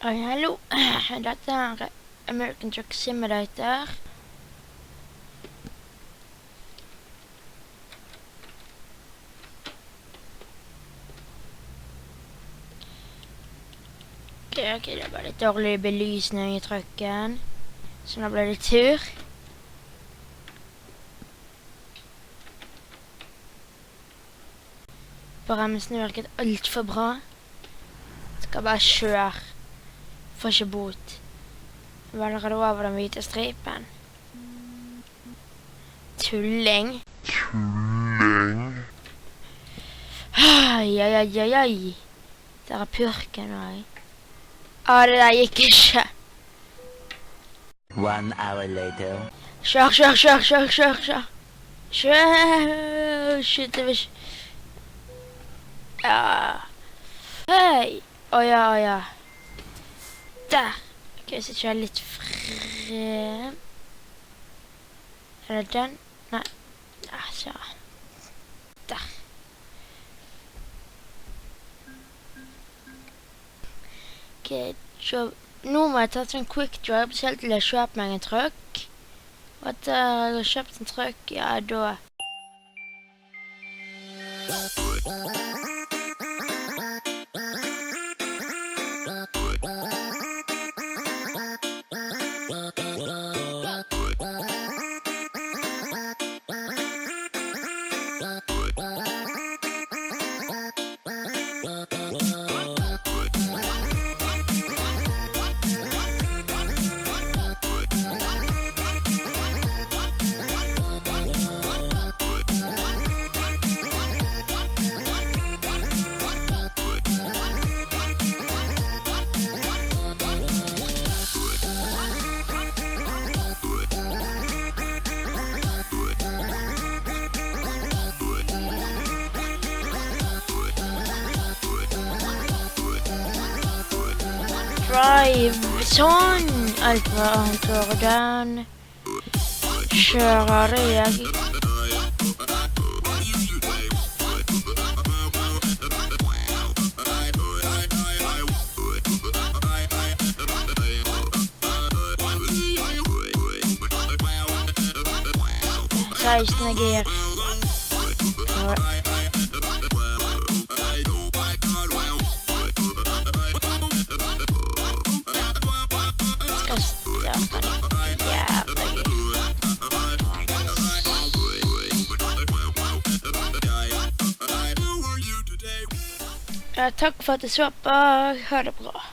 Oi, hallo. Dette er American Truck Simulator. Ok, det var litt dårlig belysning i trucken. Så nå ble det tur. Bremsene virket alt for bra. Skal bare kjøre. Får ikke bot. Velger du over den hvite stripen? Tulling. Ai. Der er purken også. Det der gikk ikke. 1 hour later. Kjør. Shit, det vil ikke. Ja. Hei. Åja. Der. Ok, så kjører jeg litt frem. Er det den? Nei. Ja, så. Der. Ok, så nå må jeg ta en quick drive, selv til jeg kjøper meg en truck. Og etter jeg har kjøpt en truck, ja, da... Drive, sånn, alt hva han klarer den, kjører jeg. Reisende gir. Takk for at du så på. Ha det bra.